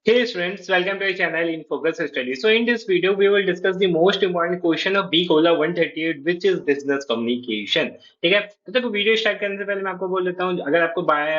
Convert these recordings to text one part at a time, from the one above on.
Hey students, welcome to our channel in Focus Study. So in this video, we will discuss the most important question of B Cola 138, which is business communication. ठीक है, तो देखो video start करने से पहले मैं आपको बोल देता हूँ, अगर आपको बाय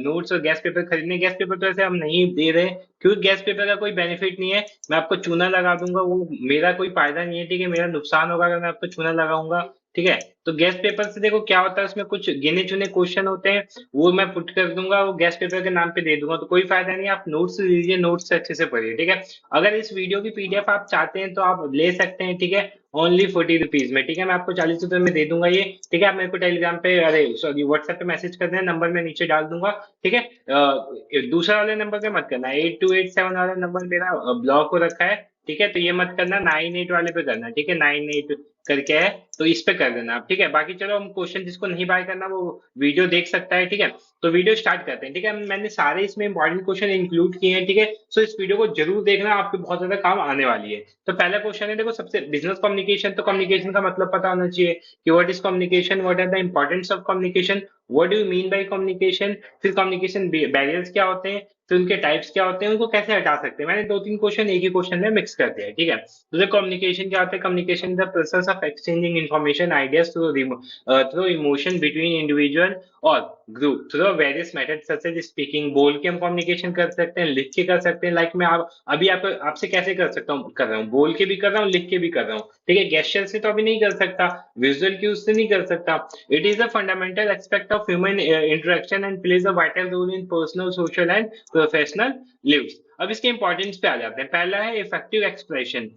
नोट्स और गैस पेपर खरीदने, गैस पेपर तो ऐसे हम नहीं दे रहे क्योंकि गैस पेपर का कोई बेनिफिट नहीं है। मैं आपको चूना लगा दूंगा, वो मेरा कोई फायदा नहीं है। ठीक है, मेरा नुकसान होगा अगर मैं आपको चूना लगाऊंगा। ठीक है, तो गैस पेपर से देखो क्या होता है, उसमें कुछ गिने चुने क्वेश्चन होते हैं, वो मैं पुट कर दूंगा, वो गैस पेपर के नाम पे दे दूंगा, तो कोई फायदा नहीं है। आप नोट्स लीजिए, नोट्स से अच्छे से पढ़िए। ठीक है, अगर इस वीडियो की पीडीएफ आप चाहते हैं तो आप ले सकते हैं। ठीक है, ओनली 40 रुपीज में। ठीक है, मैं आपको 40 रुपए में दे दूंगा ये। ठीक है, आप मेरे को टेलीग्राम पे, अरे सॉरी, व्हाट्सएप पे मैसेज कर देना, नंबर मैं नीचे डाल दूंगा। ठीक है, दूसरा वाले नंबर पे मत करना, 8287 वाला नंबर मेरा ब्लॉक हो रखा है। ठीक है, तो ये मत करना, 98 वाले पे करना। ठीक है, 98 करके है, तो इस पे कर देना आप। ठीक है, बाकी चलो हम क्वेश्चन, जिसको नहीं बाय करना वो वीडियो देख सकता है। ठीक है, तो वीडियो स्टार्ट करते हैं। ठीक है, मैंने सारे इसमें इंपॉर्टेंट क्वेश्चन इंक्लूड किए हैं। ठीक है, सो इस वीडियो को जरूर देखना, आपके बहुत ज्यादा काम आने वाली है। तो पहला क्वेश्चन है, देखो, सबसे बिजनेस कम्युनिकेशन, तो कम्युनिकेशन का मतलब पता होना चाहिए कि what is communication, what are the importance of communication, what do you mean by communication, फिर कम्युनिकेशन बैरियर्स क्या होते हैं, फिर उनके टाइप्स क्या होते हैं, उनको कैसे हटा सकते हैं। मैंने दो तीन क्वेश्चन एक ही क्वेश्चन में मिक्स कर दिया है। ठीक है, तो कम्युनिकेशन क्या होता है, communication the process of exchanging information ideas through emotion between individual और group through various method such as speaking. बोल के हम कम्युनिकेशन कर सकते हैं, लिख के कर सकते हैं, लाइक मैं आप अभी आप आपसे कैसे कर सकता हूँ, कर रहा हूँ, बोल के भी कर रहा हूँ, लिख के भी कर रहा हूँ। ठीक है, गेस्चर से तो अभी नहीं कर सकता, विजुअल क्यूज से नहीं कर सकता। It is a fundamental aspect of human interaction and plays a vital role in personal, social and professional lives. अब इसके इंपॉर्टेंस पे आ जाते हैं। पहला है इफेक्टिव एक्सप्रेशन।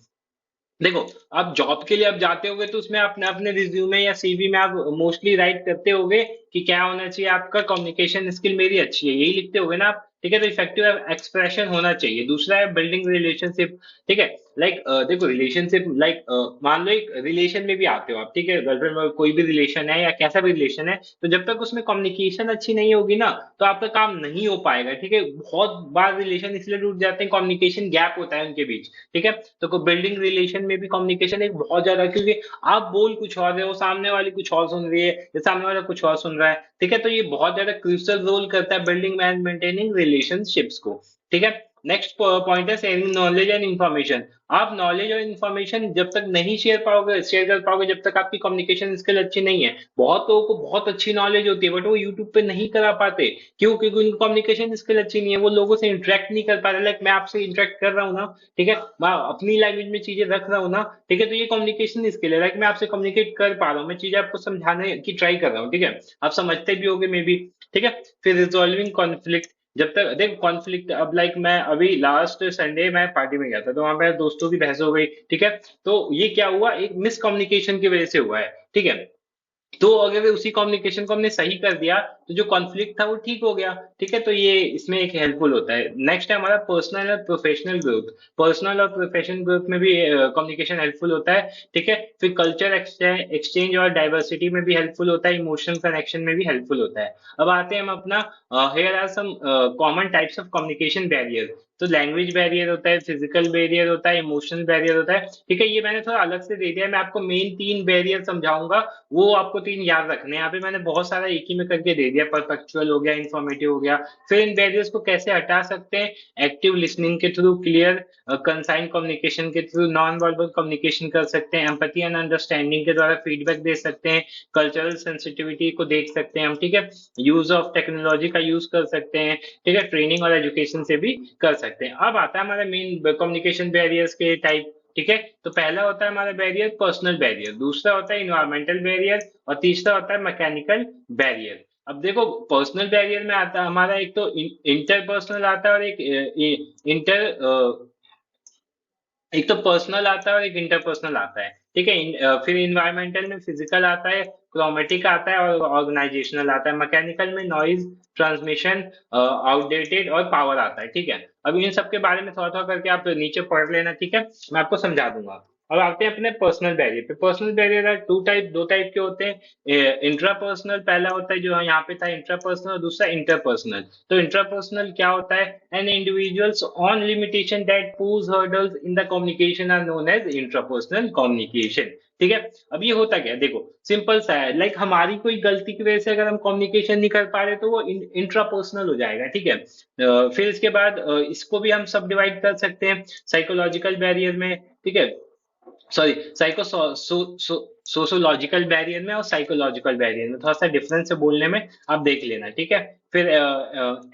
देखो, आप जॉब के लिए आप जाते होगे तो उसमें अपने अपने रिज्यूमे या सीवी में आप मोस्टली राइट करते होगे कि क्या होना चाहिए, आपका कम्युनिकेशन स्किल मेरी अच्छी है, यही लिखते होगे ना आप। ठीक है, तो इफेक्टिव एक्सप्रेशन होना चाहिए। दूसरा है बिल्डिंग रिलेशनशिप। ठीक है, लाइक देखो, रिलेशनशिप लाइक मान लो एक रिलेशन में भी आते हो आप। ठीक है, गर्लफ्रेंड, कोई भी रिलेशन है या कैसा भी रिलेशन है, तो जब तक उसमें कम्युनिकेशन अच्छी नहीं होगी ना, तो आपका काम नहीं हो पाएगा। ठीक है, बहुत बार रिलेशन इसलिए टूट जाते हैं, कम्युनिकेशन गैप होता है उनके बीच। ठीक है, तो बिल्डिंग रिलेशन में भी कम्युनिकेशन एक बहुत ज्यादा, क्योंकि आप बोल कुछ और रहे हो, सामने वाली कुछ और सुन रही है, या सामने वाला कुछ और सुन रहा है। ठीक है, तो ये बहुत ज्यादा क्रूशियल रोल करता है बिल्डिंग एंड मेंटेनिंग रिलेशनशिप्स को। ठीक है, नेक्स्ट पॉइंट है शेयरिंग नॉलेज एंड इन्फॉर्मेशन। आप नॉलेज और इन्फॉर्मेशन जब तक नहीं शेयर कर पाओगे, जब तक आपकी कम्युनिकेशन स्किल अच्छी नहीं है। बहुत लोगों को बहुत अच्छी नॉलेज होती है, बट वो यूट्यूब पे नहीं करा पाते। क्यों? क्योंकि उनकी कम्युनिकेशन स्किल अच्छी नहीं है, वो लोगों से इंटरेक्ट नहीं कर पा रहे। लाइक मैं आपसे इंटरेक्ट कर रहा हूँ ना, ठीक है, मैं अपनी लैंग्वेज में चीजें रख रहा हूँ ना। ठीक है, तो ये कम्युनिकेशन स्किल है। लाइक मैं आपसे कम्युनिकेट कर पा रहा हूँ, मैं चीजें आपको समझाने की ट्राई कर रहा हूँ। ठीक है, आप समझते भी होगे मे बी। ठीक है, फिर रिजॉल्विंग कॉन्फ्लिक्ट। जब तक देखो कॉन्फ्लिक्ट, अब लाइक मैं अभी लास्ट संडे मैं पार्टी में गया था, तो वहां पे दोस्तों की बहस हो गई। ठीक है, तो ये क्या हुआ, एक मिसकम्युनिकेशन की वजह से हुआ है। ठीक है, तो अगर उसी कम्युनिकेशन को हमने सही कर दिया, तो जो कॉन्फ्लिक्ट था वो ठीक हो गया। ठीक है, तो ये इसमें एक हेल्पफुल होता है। नेक्स्ट है हमारा पर्सनल और प्रोफेशनल ग्रोथ। पर्सनल और प्रोफेशनल ग्रोथ में भी कम्युनिकेशन हेल्पफुल होता है। ठीक है, फिर कल्चर एक्सचेंज और डाइवर्सिटी में भी हेल्पफुल होता है, इमोशनल कनेक्शन में भी हेल्पफुल होता है। अब आते हैं हम अपना, here are some common types of communication barrier. तो लैंग्वेज बैरियर होता है, फिजिकल बैरियर होता है, इमोशनल बैरियर होता है। ठीक है, ये मैंने थोड़ा अलग से दे दिया है, मैं आपको मेन तीन बैरियर समझाऊंगा, वो आपको तीन याद रखने हैं। यहाँ पे मैंने बहुत सारा एक ही में करके दे दिया, परफेक्चुअल हो गया, इंफॉर्मेटिव हो गया। फिर इन बैरियर्स को कैसे हटा सकते हैं, एक्टिव लिसनिंग के थ्रू, क्लियर कंसाइन कम्युनिकेशन के थ्रू, नॉन वर्बल कम्युनिकेशन कर सकते हैं, एम्पैथी एंड अंडरस्टैंडिंग के द्वारा फीडबैक दे सकते हैं, कल्चरल सेंसिटिविटी को देख सकते हैं हम। ठीक है, यूज ऑफ टेक्नोलॉजी का यूज कर सकते हैं। ठीक है, ट्रेनिंग और एजुकेशन से भी कर सकते हैं। अब आता है हमारा मेन कम्युनिकेशन बैरियर्स के टाइप। ठीक है, तो पहला होता है हमारा बैरियर पर्सनल बैरियर, दूसरा होता है इन्वायरमेंटल बैरियर, और तीसरा होता है मैकेनिकल बैरियर। अब देखो, पर्सनल बैरियर में आता है हमारा, एक तो इंटरपर्सनल आता है, और इंटर एक तो पर्सनल आता है और एक इंटरपर्सनल आता है। ठीक है, फिर इन्वायरमेंटल में फिजिकल आता है, क्रोमेटिक आता है, और ऑर्गेनाइजेशनल आता है। मैकेनिकल में नॉइज, ट्रांसमिशन, आउटडेटेड और पावर आता है। ठीक है, अब इन सब के बारे में थोड़ा थोड़ा करके आप नीचे पढ़ लेना। ठीक है, मैं आपको समझा दूंगा। अब आते हैं अपने पर्सनल बैरियर पे। पर्सनल बैरियर आर दो टाइप के होते हैं। इंट्रा पर्सनल पहला होता है जो यहाँ पे था इंट्रा पर्सनल, और दूसरा इंटर पर्सनल। तो इंट्रा पर्सनल क्या होता है? An individual's own limitation that pose hurdles in the communication are known as intrapersonal communication. ठीक है। अब ये होता क्या है, देखो सिंपल सा है, लाइक हमारी कोई गलती की वजह से अगर हम कम्युनिकेशन नहीं कर पा रहे तो वो इंट्रा पर्सनल हो जाएगा। ठीक है। फिर इसके बाद इसको भी हम सब डिवाइड कर सकते हैं साइकोलॉजिकल बैरियर में। ठीक है। सॉरी, साइको सोशोलॉजिकल बैरियर में और साइकोलॉजिकल बैरियर में थोड़ा सा डिफरेंस है बोलने में, आप देख लेना। ठीक है। फिर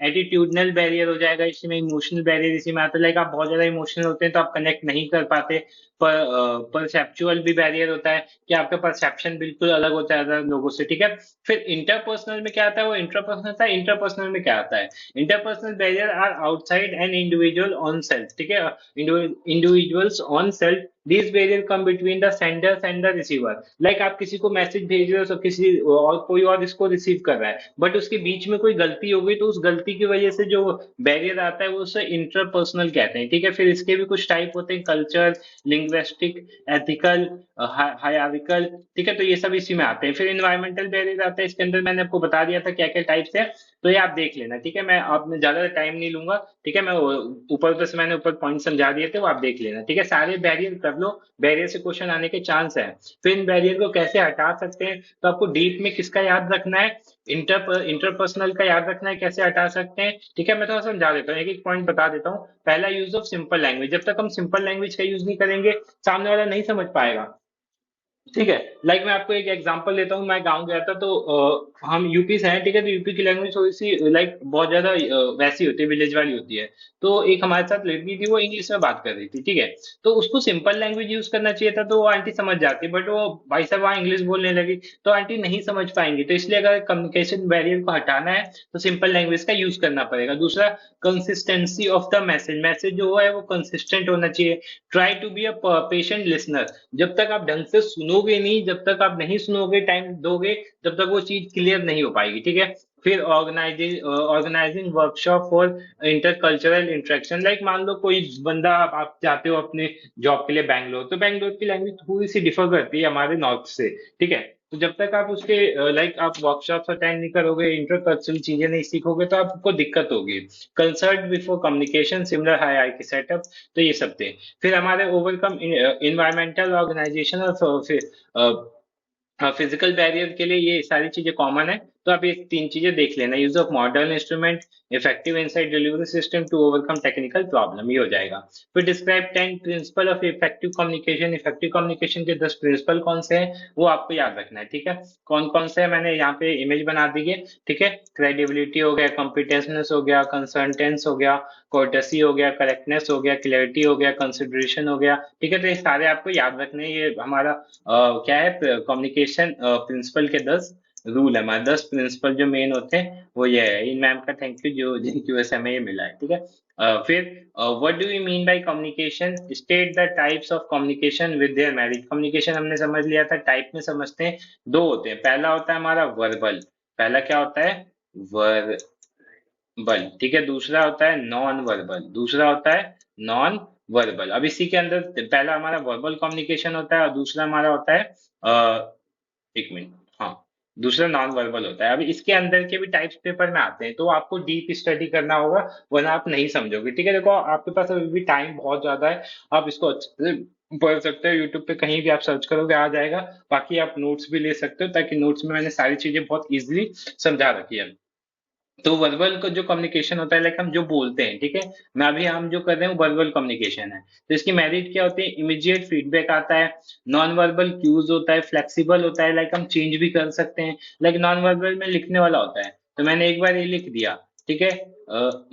एटीट्यूडनल बैरियर हो जाएगा, इसमें इमोशनल बैरियर इसी में आता है, लाइक आप बहुत ज्यादा इमोशनल होते हैं तो आप कनेक्ट नहीं कर पाते। पर परसेप्चुअल भी बैरियर होता है कि आपका परसेप्शन बिल्कुल अलग होता है अदर लोगों से। ठीक है। फिर इंटरपर्सनल में क्या आता है, वो इंटरपर्सनल था। इंटरपर्सनल में क्या आता है? Interpersonal barrier are outside an individual's own self. ठीक है। Individual's own self, these barrier come between the senders and the receiver। Like आप किसी को मैसेज भेज रहे हो तो किसी और कोई और इसको रिसीव कर रहा है, बट उसके बीच में कोई गलती हो गई तो उस गलती की वजह से जो बैरियर आता है वो उसे इंटरपर्सनल कहते हैं। ठीक है। फिर इसके भी कुछ टाइप होते हैं, कल्चर, लिंग्विस्टिक, एथिकल, हायरार्किकल। ठीक है। तो ये सब इसी में आते हैं। फिर इन्वायरमेंटल बैरियर आता है, इसके अंदर मैंने आपको बता दिया था क्या क्या टाइप्स है, तो ये आप देख लेना। ठीक है। मैं आपने ज्यादा टाइम नहीं लूंगा। ठीक है। मैं ऊपर ऊपर से मैंने ऊपर पॉइंट समझा दिए थे, वो आप देख लेना। ठीक है। सारे बैरियर कर लो, बैरियर से क्वेश्चन आने के चांस है। फिर इन बैरियर को कैसे हटा सकते हैं, तो आपको डीप में किसका याद रखना है, इंटरपर्सनल का याद रखना है, कैसे हटा सकते हैं। ठीक है। मैं थोड़ा समझा देता हूँ, एक एक पॉइंट बता देता हूँ। पहला, यूज ऑफ सिंपल लैंग्वेज। जब तक हम सिंपल लैंग्वेज का यूज नहीं करेंगे सामने वाला नहीं समझ पाएगा। ठीक है। लाइक मैं आपको एक एग्जांपल लेता हूँ, मैं गांव गया था तो हम यूपी से हैं। ठीक है। तो यूपी की लैंग्वेज थोड़ी सी लाइक बहुत ज्यादा वैसी होती है, विलेज वाली होती है। तो एक हमारे साथ लड़की थी, वो इंग्लिश में बात कर रही थी। ठीक है। तो उसको सिंपल लैंग्वेज यूज करना चाहिए था तो वो आंटी समझ जाती, बट वो भाई साहब वहाँ इंग्लिश बोलने लगी तो आंटी नहीं समझ पाएंगी। तो इसलिए अगर कम्युनिकेशन बैरियर को हटाना है तो सिंपल लैंग्वेज का यूज करना पड़ेगा। दूसरा, consistency of the message. Message जो है वो कंसिस्टेंट होना चाहिए। Try to be a patient listener. जब तक आप ढंग से सुनोगे नहीं, जब तक आप नहीं सुनोगे, टाइम दोगे, तब तक वो चीज क्लियर नहीं हो पाएगी। ठीक है। फिर organising workshop for intercultural interaction. Like मान लो कोई बंदा, आप जाते हो अपने जॉब के लिए बैंगलोर, तो बैंगलोर की लैंग्वेज थोड़ी सी डिफर करती है हमारे नॉर्थ से। ठीक है। तो जब तक आप उसके लाइक आप वर्कशॉप अटेंड नहीं करोगे, इंटरकल्चरल चीजें नहीं सीखोगे, तो आपको दिक्कत होगी। Concert before communication, similar hierarchy setup. तो ये सब थे। फिर हमारे ओवरकम इन्वायरमेंटल ऑर्गेनाइजेशन और फिजिकल बैरियर के लिए ये सारी चीजें कॉमन है। तो आप ये तीन चीजें देख लेना, use of modern instrument, effective insight delivery system to overcome technical problem, ये हो जाएगा। फिर describe 10 principle of effective communication. Effective communication के 10 प्रिंसिपल कौन से हैं वो आपको याद रखना है। ठीक है। कौन कौन से है मैंने यहाँ पे इमेज बना दी है। ठीक है। क्रेडिबिलिटी हो गया, कॉम्पिटेंसनेस हो गया, कंसर्टेंस हो गया, कोर्टसी हो गया, करेक्टनेस हो गया, क्लैरिटी हो गया, कंसिडरेशन हो गया। ठीक है। तो ये सारे आपको याद रखने हैं। ये हमारा क्या है, कम्युनिकेशन प्रिंसिपल के 10 रूल है। हमारे 10 प्रिंसिपल जो मेन होते हैं वो ये है। इन मैम का थैंक यू जो जिनकी वजह से हमें ये मिला है। ठीक है। फिर what do you mean by communication, state the types of communication with their marriage. Communication हमने समझ लिया था, टाइप में समझते हैं। दो होते हैं, पहला होता है हमारा वर्बल। पहला क्या होता है? वर्बल। ठीक है। दूसरा होता है नॉन वर्बल। दूसरा होता है नॉन वर्बल। अब इसी के अंदर पहला हमारा वर्बल कम्युनिकेशन होता है और दूसरा हमारा होता है एक मिनट, हाँ, दूसरा नॉन वर्बल होता है। अब इसके अंदर के भी टाइप्स पेपर में आते हैं तो आपको डीप स्टडी करना होगा, वरना आप नहीं समझोगे। ठीक है। देखो आपके पास अभी भी टाइम बहुत ज्यादा है, आप इसको अच्छे से पढ़ सकते हो। यूट्यूब पे कहीं भी आप सर्च करोगे आ जाएगा। बाकी आप नोट्स भी ले सकते हो, ताकि नोट्स में मैंने सारी चीजें बहुत इजीली समझा रखी है। तो वर्बल का जो कम्युनिकेशन होता है, लाइक हम जो बोलते हैं, ठीक है, मैं अभी हम जो कर रहे हैं वर्बल कम्युनिकेशन है। तो इसकी मेरिट क्या होती है? इमीडिएट फीडबैक आता है, नॉन वर्बल क्यूज होता है, फ्लेक्सिबल होता है, लाइक हम चेंज भी कर सकते हैं। लाइक नॉन वर्बल में लिखने वाला होता है, तो मैंने एक बार ये लिख दिया, ठीक है,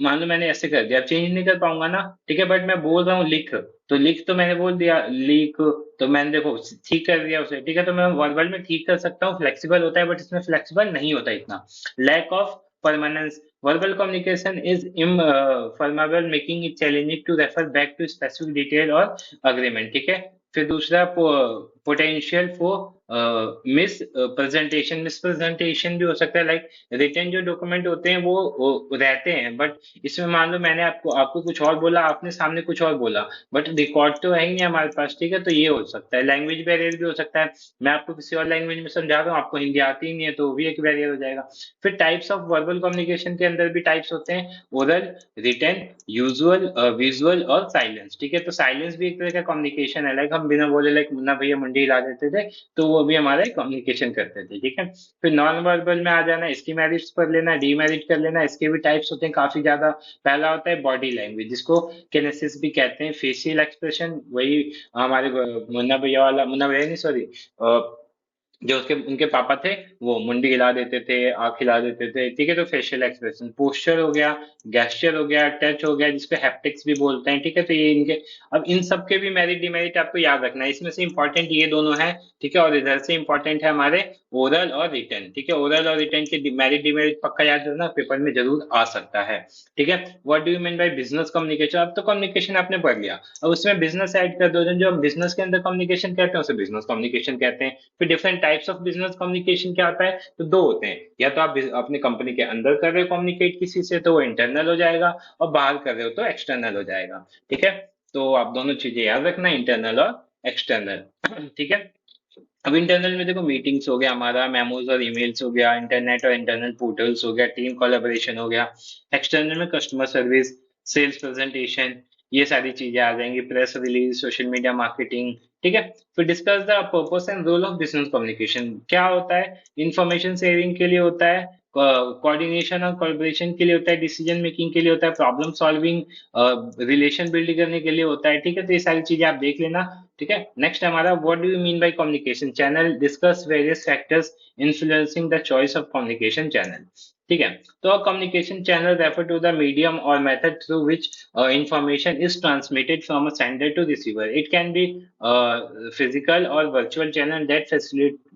मान लो मैंने ऐसे कर दिया, अब चेंज नहीं कर पाऊंगा ना। ठीक है। बट मैं बोल रहा हूँ लिख, तो लिख तो मैंने बोल दिया, लिख, तो मैंने देखो ठीक कर दिया उसे। ठीक है। तो मैं वर्बल में ठीक कर सकता हूँ, फ्लेक्सिबल होता है, बट इसमें फ्लेक्सिबल नहीं होता इतना। Lack of permanence. Verbal communication is impermeable, making it challenging to refer back to specific detail or agreement. ठीक है। फिर दूसरा, potential for miss presentation, miss presentation भी हो सकता है। लाइक रिटर्न जो डॉक्यूमेंट होते हैं वो रहते हैं, बट इसमें मान लो मैंने आपको आपको कुछ और बोला, आपने सामने कुछ और बोला, बट रिकॉर्ड तो है ही नहीं हमारे पास, ठीक है। तो ये हो सकता है। लैंग्वेज बैरियर भी हो सकता है, मैं आपको किसी और लैंग्वेज में समझा रहा हूँ, आपको हिंदी आती ही नहीं है, तो वो भी एक बैरियर हो जाएगा। फिर टाइप्स ऑफ वर्बल कम्युनिकेशन के अंदर भी टाइप्स होते हैं, ओरल, रिटन, यूजुअल, विजुअल और साइलेंस, ठीक है। तो साइलेंस भी एक तरह का कम्युनिकेशन है। लाइक हम बिना बोले, लाइक मुन्ना भैया मुंडी हिला देते थे, तो वो भी हमारा कम्युनिकेशन करते थे, ठीक है। फिर नॉन वर्बल में आ जाना, इसकी मैरिज कर लेना, डीमेरिट कर लेना, इसके भी टाइप्स होते हैं काफी ज्यादा। पहला होता है बॉडी लैंग्वेज, जिसको किनेसिस भी कहते हैं, फेशियल एक्सप्रेशन, वही हमारे मुन्ना भैया वाला, मुन्ना भैया नहीं सॉरी, जो उसके उनके पापा थे, वो मुंडी हिला देते थे, आंख हिला देते थे, ठीक है। तो फेशियल एक्सप्रेशन, पोस्चर हो गया, गेस्चर हो गया, टच हो गया, जिसको हैप्टिक्स भी बोलते हैं, ठीक है। तो ये इनके, अब इन सब के भी मेरिट डिमेरिट आपको याद रखना है। इसमें से इंपॉर्टेंट ये दोनों है, ठीक है। और इधर से इंपॉर्टेंट है हमारे ओरल और रिटर्न, ठीक है। ओरल और रिटर्न के मेरिट डिमेरिट पक्का याद रखना, पेपर में जरूर आ सकता है, ठीक है। What do you mean by business communication? अब तो कम्युनिकेशन आपने पढ़ लिया, अब उसमें बिजनेस ऐड कर दो, जो हम बिजनेस के अंदर कम्युनिकेशन कहते हैं उसे बिजनेस कम्युनिकेशन कहते हैं। फिर different types of business communication क्या आता है? तो दो होते हैं, या तो आप अपने कंपनी के अंदर कर रहे हो कम्युनिकेट किसी से, तो वो इंटरनल हो जाएगा, और बाहर कर रहे हो तो एक्सटर्नल हो जाएगा, ठीक है। तो आप दोनों चीजें याद रखना, इंटरनल और एक्सटर्नल, ठीक है। अब इंटरनल में देखो, मीटिंग्स हो गया हमारा, मेमोज और ईमेल्स हो गया, इंटरनेट और इंटरनल पोर्टल्स हो गया, टीम कोलैबोरेशन हो गया। एक्सटर्नल में कस्टमर सर्विस, सेल्स प्रेजेंटेशन, ये सारी चीजें आ जाएंगी, press release, social media marketing, ठीक है। फिर discuss the purpose and role of business communication. क्या होता है? इंफॉर्मेशन शेयरिंग के लिए होता है, कोऑर्डिनेशन और कोलैबोरेशन के लिए होता है, डिसीजन मेकिंग के लिए होता है, प्रॉब्लम सॉल्विंग, रिलेशन बिल्ड करने के लिए होता है, ठीक है। तो ये सारी चीजें आप देख लेना, ठीक है। नेक्स्ट हमारा, what do you mean by communication channel? Discuss various factors influencing the choice of communication channel, ठीक है। तो communication channel refer to the medium और method through which information is transmitted from a sender to receiver. It can be physical or virtual channel that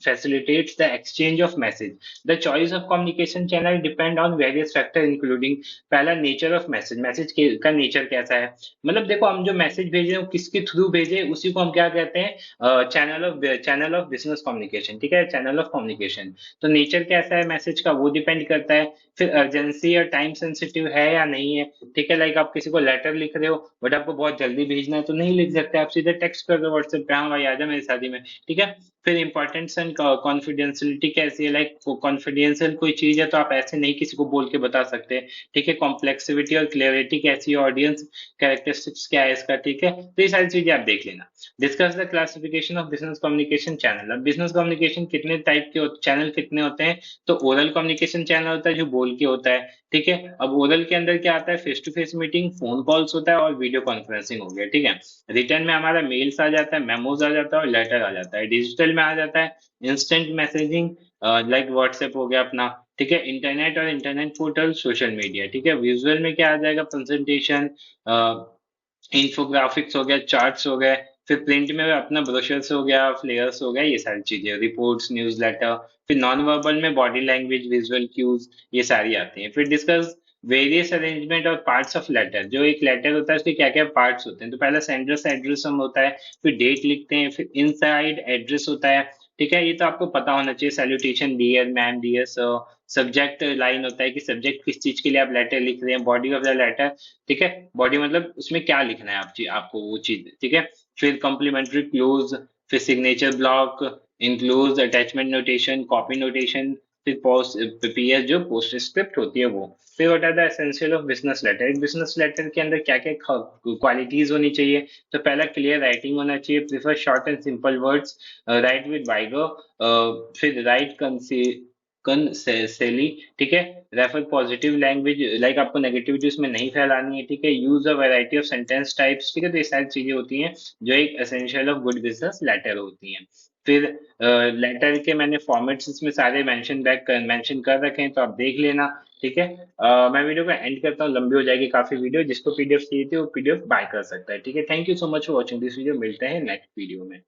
facilitates the exchange of message. The choice of communication channel depend on various factors including, पहला nature of message, का nature कैसा है। मतलब देखो, हम जो message भेजे वो किसके थ्रू भेजे, उसी को हम क्या कहते हैं? चैनल ऑफ बिजनेस कम्युनिकेशन, ठीक है, चैनल ऑफ कम्युनिकेशन। तो नेचर कैसा है मैसेज का, वो डिपेंड करता है। फिर अर्जेंसी या टाइम सेंसिटिव है या नहीं है, ठीक है। लाइक आप किसी को लेटर लिख रहे हो, बट आपको बहुत जल्दी भेजना है, तो नहीं लिख सकते, आप सीधे टेक्स्ट कर दो व्हाट्सएप पे, हाँ भाई आजा मेरी शादी में, ठीक है। फिर इंपॉर्टेंस एंड कॉन्फिडेंशियलिटी कैसी है? लाइक कॉन्फिडेंशियल कोई चीज है तो आप ऐसे नहीं किसी को बोल के बता सकते, ठीक है। कॉम्प्लेक्सिविटी और क्लियरिटी कैसी है, ऑडियंस कैरेक्टरिस्टिक्स क्या है इसका, ठीक है। तो ये सारी चीजें आप देख लेना। Discuss the classification of business communication channel. अब बिजनेस कम्युनिकेशन कितने टाइप के चैनल कितने होते हैं? तो ओरल कम्युनिकेशन चैनल होता है जो बोल के होता है, ठीक है। अब ओरल के अंदर क्या आता है? Face to face meeting, phone calls होता है और वीडियो कॉन्फ्रेंसिंग हो गया, ठीक है। रिटर्न में हमारा मेल्स आ जाता है, मेमोज आ जाता है और लेटर आ जाता है। डिजिटल में आ जाता है इंस्टेंट मैसेजिंग, लाइक व्हाट्सएप हो गया अपना, ठीक है। इंटरनेट और इंटरनेट पोर्टल, सोशल मीडिया, ठीक है। विजुअल में क्या आ जाएगा? प्रेजेंटेशन, इन्फोग्राफिक्स हो गया, चार्ट्स हो गए। फिर प्रिंट में अपना ब्रोशर्स हो गया, फ्लेयर्स हो गया, ये सारी चीजें, रिपोर्ट्स, न्यूज लेटर। फिर नॉन वर्बल में बॉडी लैंग्वेज, विजुअल क्यूज, ये सारी आती हैं। फिर डिस्कस वेरियस अरेंजमेंट और पार्ट्स ऑफ लेटर। जो एक लेटर होता है उसके क्या क्या पार्ट्स होते हैं? तो पहला सेंडर्स एड्रेस हम होता है, फिर डेट लिखते हैं, फिर इनसाइड एड्रेस होता है, ठीक है। ये तो आपको पता होना चाहिए। Salutation, dear ma'am, dear sir. Subject line होता है कि सब्जेक्ट किस चीज के लिए आप लेटर लिख रहे हैं, बॉडी ऑफ द लेटर, ठीक है। बॉडी मतलब उसमें क्या लिखना है आपको वो चीज, ठीक है। फिर कॉम्प्लीमेंट्री क्लोज, फिर signature block, enclose, attachment notation, copy notation, फिर पोस्ट पीएस जो पोस्ट स्क्रिप्ट होती है वो। फिर what are the essential of business letter? एक बिजनेस लेटर के अंदर क्या क्या क्वालिटीज होनी चाहिए? तो पहला, क्लियर राइटिंग होना चाहिए, prefer short and simple words, right with Vigo, फिर राइट कंसेली, ठीक है। रेफर पॉजिटिव लैंग्वेज, लाइक आपको नेगेटिविटी उसमें नहीं फैलानी है, ठीक है। Use a variety of sentence types, ठीक है। तो ये सारी चीजें होती हैं जो एक essential of good business letter होती हैं। फिर लेटर के मैंने फॉर्मेट्स इसमें सारे मेंशन कर रखे हैं, तो आप देख लेना, ठीक है। मैं वीडियो को एंड करता हूँ, लंबी हो जाएगी काफी वीडियो। जिसको पीडीएफ चाहिए थी वो पीडीएफ बाय कर सकता है, ठीक है। Thank you so much for watching this video, मिलते हैं नेक्स्ट वीडियो में।